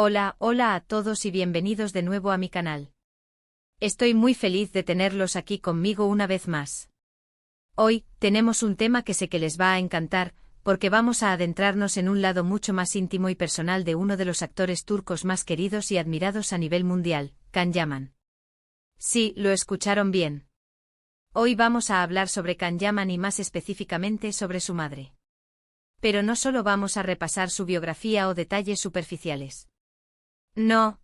Hola, hola a todos y bienvenidos de nuevo a mi canal. Estoy muy feliz de tenerlos aquí conmigo una vez más. Hoy, tenemos un tema que sé que les va a encantar, porque vamos a adentrarnos en un lado mucho más íntimo y personal de uno de los actores turcos más queridos y admirados a nivel mundial, Can Yaman. Sí, lo escucharon bien. Hoy vamos a hablar sobre Can Yaman y más específicamente sobre su madre. Pero no solo vamos a repasar su biografía o detalles superficiales. No.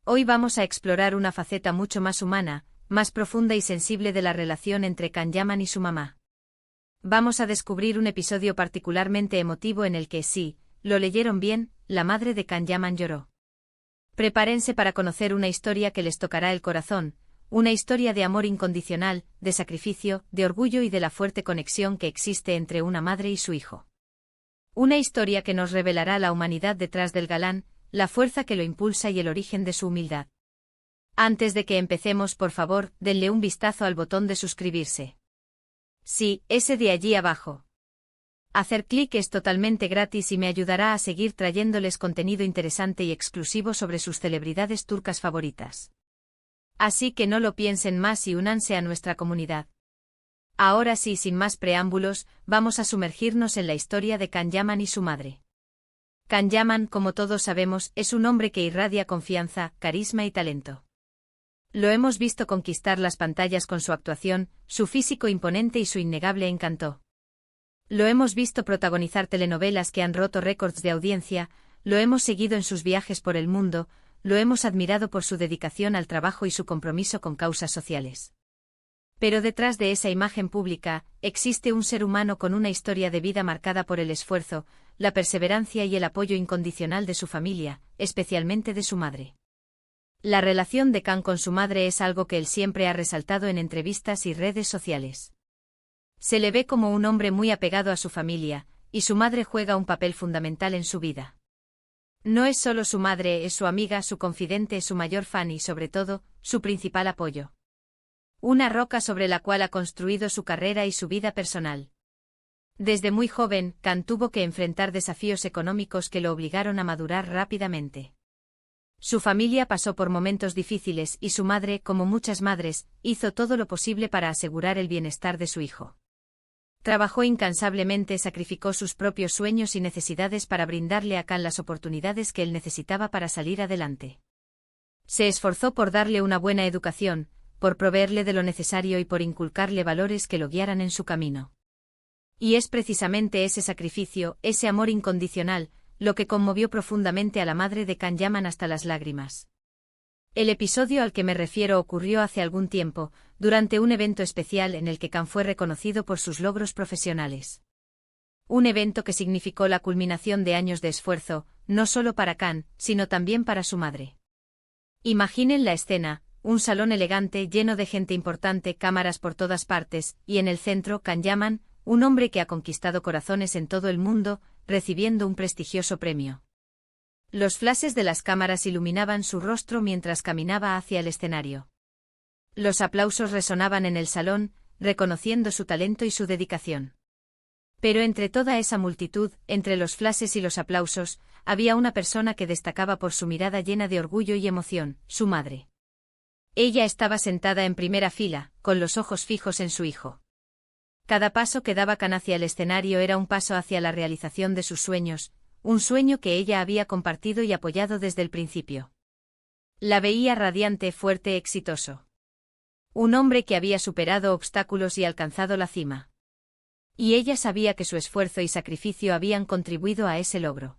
Hoy vamos a explorar una faceta mucho más humana, más profunda y sensible de la relación entre Can Yaman y su mamá. Vamos a descubrir un episodio particularmente emotivo en el que, sí, lo leyeron bien, la madre de Can Yaman lloró. Prepárense para conocer una historia que les tocará el corazón, una historia de amor incondicional, de sacrificio, de orgullo y de la fuerte conexión que existe entre una madre y su hijo. Una historia que nos revelará la humanidad detrás del galán, la fuerza que lo impulsa y el origen de su humildad. Antes de que empecemos, por favor, denle un vistazo al botón de suscribirse. Sí, ese de allí abajo. Hacer clic es totalmente gratis y me ayudará a seguir trayéndoles contenido interesante y exclusivo sobre sus celebridades turcas favoritas. Así que no lo piensen más y únanse a nuestra comunidad. Ahora sí, sin más preámbulos, vamos a sumergirnos en la historia de Can Yaman y su madre. Can Yaman, como todos sabemos, es un hombre que irradia confianza, carisma y talento. Lo hemos visto conquistar las pantallas con su actuación, su físico imponente y su innegable encanto. Lo hemos visto protagonizar telenovelas que han roto récords de audiencia, lo hemos seguido en sus viajes por el mundo, lo hemos admirado por su dedicación al trabajo y su compromiso con causas sociales. Pero detrás de esa imagen pública, existe un ser humano con una historia de vida marcada por el esfuerzo, la perseverancia y el apoyo incondicional de su familia, especialmente de su madre. La relación de Can con su madre es algo que él siempre ha resaltado en entrevistas y redes sociales. Se le ve como un hombre muy apegado a su familia, y su madre juega un papel fundamental en su vida. No es solo su madre, es su amiga, su confidente, su mayor fan y, sobre todo, su principal apoyo. Una roca sobre la cual ha construido su carrera y su vida personal. Desde muy joven, Can tuvo que enfrentar desafíos económicos que lo obligaron a madurar rápidamente. Su familia pasó por momentos difíciles y su madre, como muchas madres, hizo todo lo posible para asegurar el bienestar de su hijo. Trabajó incansablemente, sacrificó sus propios sueños y necesidades para brindarle a Can las oportunidades que él necesitaba para salir adelante. Se esforzó por darle una buena educación, por proveerle de lo necesario y por inculcarle valores que lo guiaran en su camino. Y es precisamente ese sacrificio, ese amor incondicional, lo que conmovió profundamente a la madre de Can Yaman hasta las lágrimas. El episodio al que me refiero ocurrió hace algún tiempo, durante un evento especial en el que Can fue reconocido por sus logros profesionales. Un evento que significó la culminación de años de esfuerzo, no solo para Can, sino también para su madre. Imaginen la escena. Un salón elegante lleno de gente importante, cámaras por todas partes, y en el centro Can Yaman, un hombre que ha conquistado corazones en todo el mundo, recibiendo un prestigioso premio. Los flashes de las cámaras iluminaban su rostro mientras caminaba hacia el escenario. Los aplausos resonaban en el salón, reconociendo su talento y su dedicación. Pero entre toda esa multitud, entre los flashes y los aplausos, había una persona que destacaba por su mirada llena de orgullo y emoción, su madre. Ella estaba sentada en primera fila, con los ojos fijos en su hijo. Cada paso que daba Can hacia el escenario era un paso hacia la realización de sus sueños, un sueño que ella había compartido y apoyado desde el principio. La veía radiante, fuerte, exitoso. Un hombre que había superado obstáculos y alcanzado la cima. Y ella sabía que su esfuerzo y sacrificio habían contribuido a ese logro.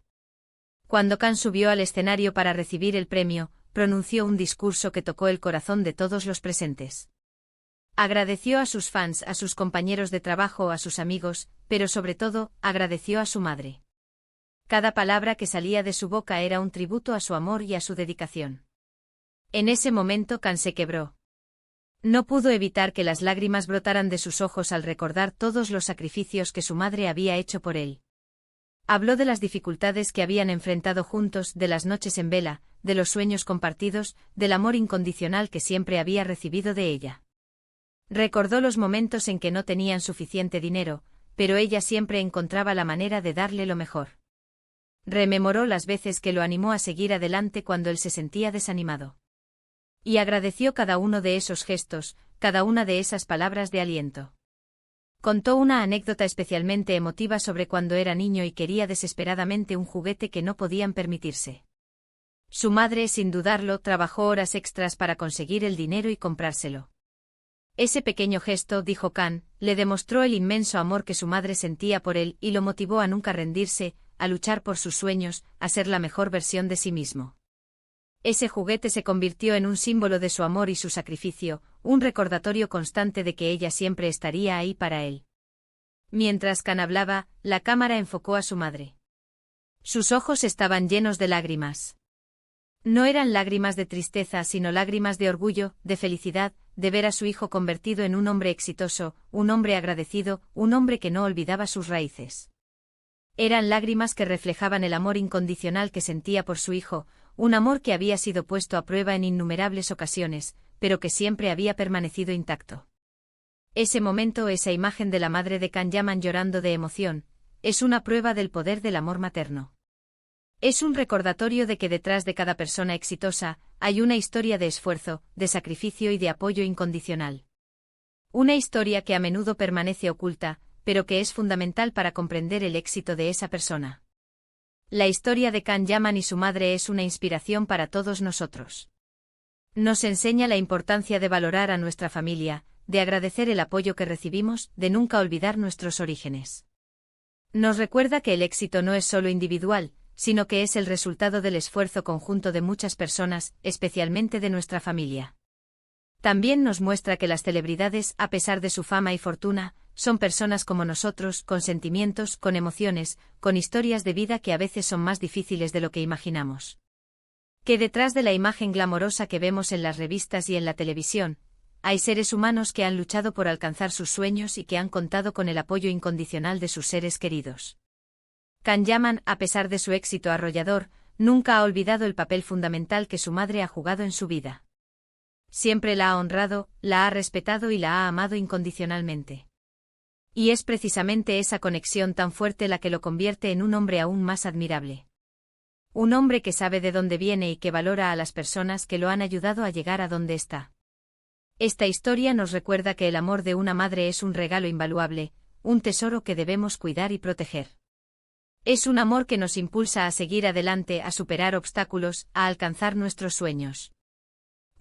Cuando Can subió al escenario para recibir el premio, pronunció un discurso que tocó el corazón de todos los presentes. Agradeció a sus fans, a sus compañeros de trabajo, a sus amigos, pero sobre todo, agradeció a su madre. Cada palabra que salía de su boca era un tributo a su amor y a su dedicación. En ese momento Can se quebró. No pudo evitar que las lágrimas brotaran de sus ojos al recordar todos los sacrificios que su madre había hecho por él. Habló de las dificultades que habían enfrentado juntos, de las noches en vela, de los sueños compartidos, del amor incondicional que siempre había recibido de ella. Recordó los momentos en que no tenían suficiente dinero, pero ella siempre encontraba la manera de darle lo mejor. Rememoró las veces que lo animó a seguir adelante cuando él se sentía desanimado. Y agradeció cada uno de esos gestos, cada una de esas palabras de aliento. Contó una anécdota especialmente emotiva sobre cuando era niño y quería desesperadamente un juguete que no podían permitirse. Su madre, sin dudarlo, trabajó horas extras para conseguir el dinero y comprárselo. Ese pequeño gesto, dijo Khan, le demostró el inmenso amor que su madre sentía por él y lo motivó a nunca rendirse, a luchar por sus sueños, a ser la mejor versión de sí mismo. Ese juguete se convirtió en un símbolo de su amor y su sacrificio, un recordatorio constante de que ella siempre estaría ahí para él. Mientras Khan hablaba, la cámara enfocó a su madre. Sus ojos estaban llenos de lágrimas. No eran lágrimas de tristeza, sino lágrimas de orgullo, de felicidad, de ver a su hijo convertido en un hombre exitoso, un hombre agradecido, un hombre que no olvidaba sus raíces. Eran lágrimas que reflejaban el amor incondicional que sentía por su hijo, un amor que había sido puesto a prueba en innumerables ocasiones, pero que siempre había permanecido intacto. Ese momento, esa imagen de la madre de Khan Yaman llorando de emoción, es una prueba del poder del amor materno. Es un recordatorio de que detrás de cada persona exitosa, hay una historia de esfuerzo, de sacrificio y de apoyo incondicional. Una historia que a menudo permanece oculta, pero que es fundamental para comprender el éxito de esa persona. La historia de Khan Yaman y su madre es una inspiración para todos nosotros. Nos enseña la importancia de valorar a nuestra familia, de agradecer el apoyo que recibimos, de nunca olvidar nuestros orígenes. Nos recuerda que el éxito no es solo individual, sino que es el resultado del esfuerzo conjunto de muchas personas, especialmente de nuestra familia. También nos muestra que las celebridades, a pesar de su fama y fortuna, son personas como nosotros, con sentimientos, con emociones, con historias de vida que a veces son más difíciles de lo que imaginamos. Que detrás de la imagen glamorosa que vemos en las revistas y en la televisión, hay seres humanos que han luchado por alcanzar sus sueños y que han contado con el apoyo incondicional de sus seres queridos. Khan Yaman, a pesar de su éxito arrollador, nunca ha olvidado el papel fundamental que su madre ha jugado en su vida. Siempre la ha honrado, la ha respetado y la ha amado incondicionalmente. Y es precisamente esa conexión tan fuerte la que lo convierte en un hombre aún más admirable. Un hombre que sabe de dónde viene y que valora a las personas que lo han ayudado a llegar a donde está. Esta historia nos recuerda que el amor de una madre es un regalo invaluable, un tesoro que debemos cuidar y proteger. Es un amor que nos impulsa a seguir adelante, a superar obstáculos, a alcanzar nuestros sueños.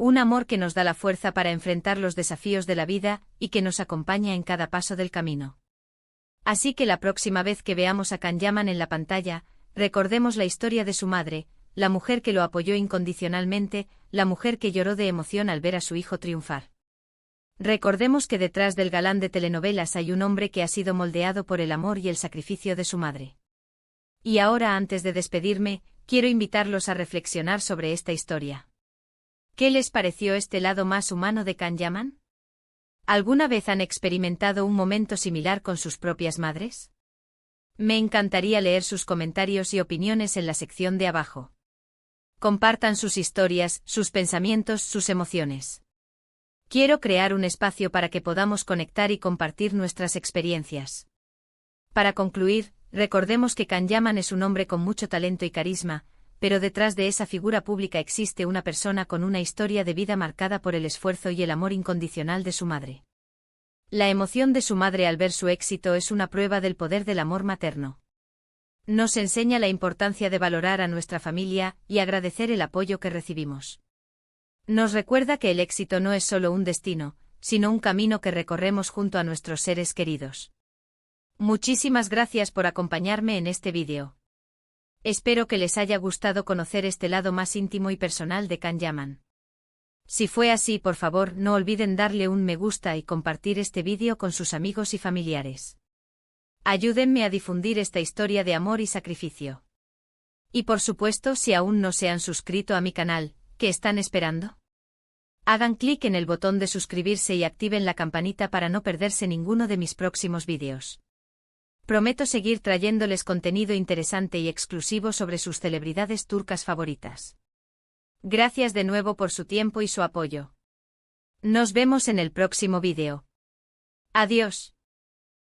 Un amor que nos da la fuerza para enfrentar los desafíos de la vida y que nos acompaña en cada paso del camino. Así que la próxima vez que veamos a Khan Yaman en la pantalla, recordemos la historia de su madre, la mujer que lo apoyó incondicionalmente, la mujer que lloró de emoción al ver a su hijo triunfar. Recordemos que detrás del galán de telenovelas hay un hombre que ha sido moldeado por el amor y el sacrificio de su madre. Y ahora, antes de despedirme, quiero invitarlos a reflexionar sobre esta historia. ¿Qué les pareció este lado más humano de Khan Yaman? ¿Alguna vez han experimentado un momento similar con sus propias madres? Me encantaría leer sus comentarios y opiniones en la sección de abajo. Compartan sus historias, sus pensamientos, sus emociones. Quiero crear un espacio para que podamos conectar y compartir nuestras experiencias. Para concluir, recordemos que Khan Yaman es un hombre con mucho talento y carisma, pero detrás de esa figura pública existe una persona con una historia de vida marcada por el esfuerzo y el amor incondicional de su madre. La emoción de su madre al ver su éxito es una prueba del poder del amor materno. Nos enseña la importancia de valorar a nuestra familia y agradecer el apoyo que recibimos. Nos recuerda que el éxito no es solo un destino, sino un camino que recorremos junto a nuestros seres queridos. Muchísimas gracias por acompañarme en este vídeo. Espero que les haya gustado conocer este lado más íntimo y personal de Khan Yaman. Si fue así, por favor, no olviden darle un me gusta y compartir este vídeo con sus amigos y familiares. Ayúdenme a difundir esta historia de amor y sacrificio. Y por supuesto, si aún no se han suscrito a mi canal, ¿qué están esperando? Hagan clic en el botón de suscribirse y activen la campanita para no perderse ninguno de mis próximos vídeos. Prometo seguir trayéndoles contenido interesante y exclusivo sobre sus celebridades turcas favoritas. Gracias de nuevo por su tiempo y su apoyo. Nos vemos en el próximo vídeo. Adiós.